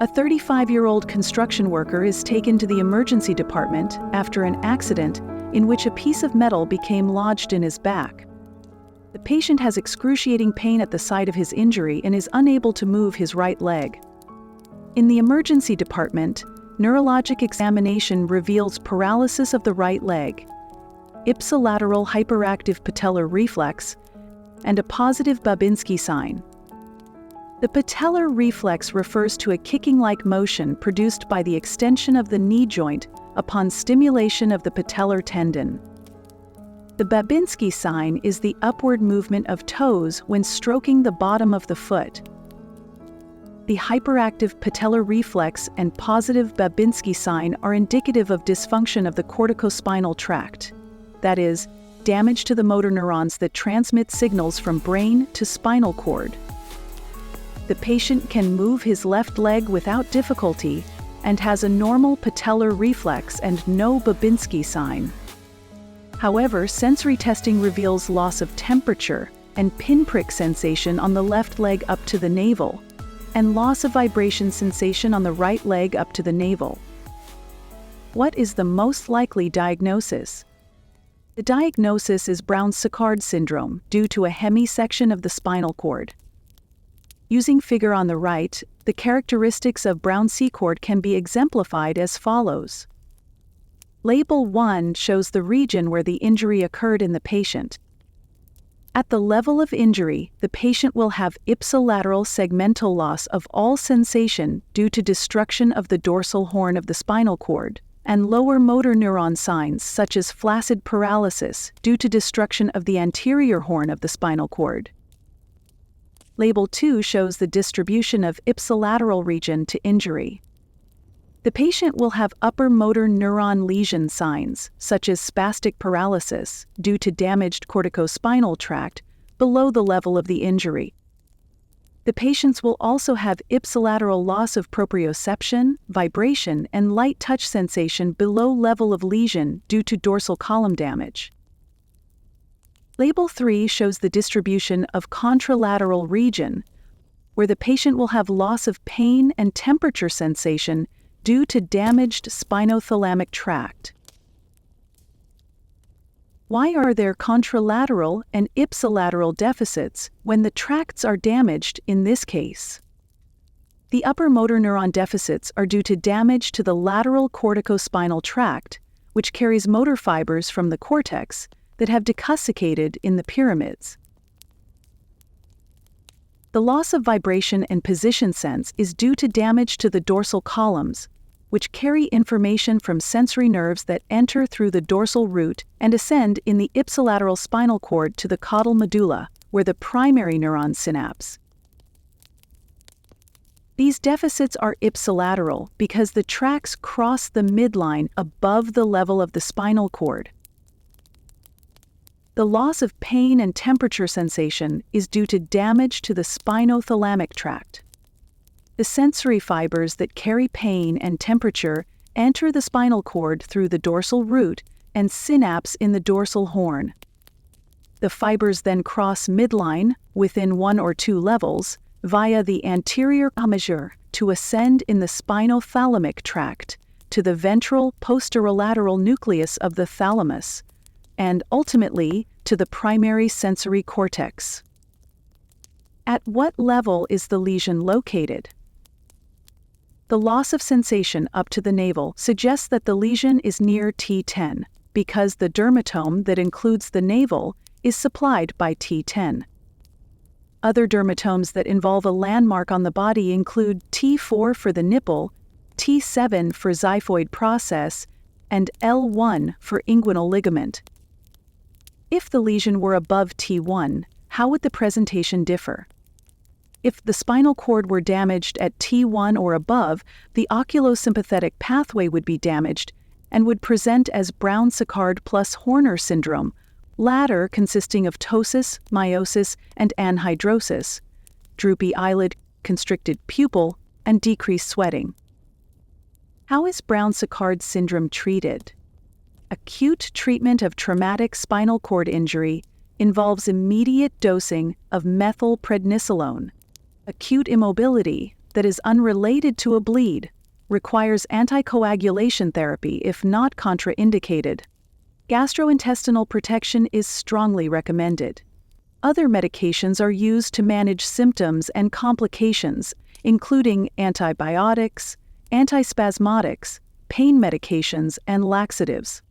A 35-year-old construction worker is taken to the emergency department after an accident in which a piece of metal became lodged in his back. The patient has excruciating pain at the site of his injury and is unable to move his right leg. In the emergency department, neurologic examination reveals paralysis of the right leg, ipsilateral hyperactive patellar reflex, and a positive Babinski sign. The patellar reflex refers to a kicking-like motion produced by the extension of the knee joint upon stimulation of the patellar tendon. The Babinski sign is the upward movement of toes when stroking the bottom of the foot. The hyperactive patellar reflex and positive Babinski sign are indicative of dysfunction of the corticospinal tract, that is, damage to the motor neurons that transmit signals from brain to spinal cord. The patient can move his left leg without difficulty and has a normal patellar reflex and no Babinski sign. However, sensory testing reveals loss of temperature and pinprick sensation on the left leg up to the navel, and loss of vibration sensation on the right leg up to the navel. What is the most likely diagnosis? The diagnosis is Brown-Séquard syndrome due to a hemisection of the spinal cord. Using figure on the right, the characteristics of Brown-Séquard can be exemplified as follows. Label 1 shows the region where the injury occurred in the patient. At the level of injury, the patient will have ipsilateral segmental loss of all sensation due to destruction of the dorsal horn of the spinal cord, and lower motor neuron signs such as flaccid paralysis due to destruction of the anterior horn of the spinal cord. Label 2 shows the distribution of ipsilateral region to injury. The patient will have upper motor neuron lesion signs, such as spastic paralysis, due to damaged corticospinal tract below the level of the injury. The patients will also have ipsilateral loss of proprioception, vibration, and light touch sensation below level of lesion due to dorsal column damage. Label 3 shows the distribution of contralateral region, where the patient will have loss of pain and temperature sensation due to damaged spinothalamic tract. Why are there contralateral and ipsilateral deficits when the tracts are damaged in this case? The upper motor neuron deficits are due to damage to the lateral corticospinal tract, which carries motor fibers from the cortex that have desiccated in the pyramids. The loss of vibration and position sense is due to damage to the dorsal columns, which carry information from sensory nerves that enter through the dorsal root and ascend in the ipsilateral spinal cord to the caudal medulla, where the primary neurons synapse. These deficits are ipsilateral because the tracts cross the midline above the level of the spinal cord. The loss of pain and temperature sensation is due to damage to the spinothalamic tract. The sensory fibers that carry pain and temperature enter the spinal cord through the dorsal root and synapse in the dorsal horn. The fibers then cross midline, within 1 or 2 levels, via the anterior commissure to ascend in the spinothalamic tract to the ventral posterolateral nucleus of the thalamus, and ultimately to the primary sensory cortex. At what level is the lesion located? The loss of sensation up to the navel suggests that the lesion is near T10, because the dermatome that includes the navel is supplied by T10. Other dermatomes that involve a landmark on the body include T4 for the nipple, T7 for xiphoid process, and L1 for inguinal ligament. If the lesion were above T1, how would the presentation differ? If the spinal cord were damaged at T1 or above, the oculosympathetic pathway would be damaged and would present as Brown-Séquard plus Horner syndrome, latter consisting of ptosis, meiosis, and anhidrosis, droopy eyelid, constricted pupil, and decreased sweating. How is Brown-Séquard syndrome treated? Acute treatment of traumatic spinal cord injury involves immediate dosing of methylprednisolone. Acute immobility, that is unrelated to a bleed, requires anticoagulation therapy if not contraindicated. Gastrointestinal protection is strongly recommended. Other medications are used to manage symptoms and complications, including antibiotics, antispasmodics, pain medications, and laxatives.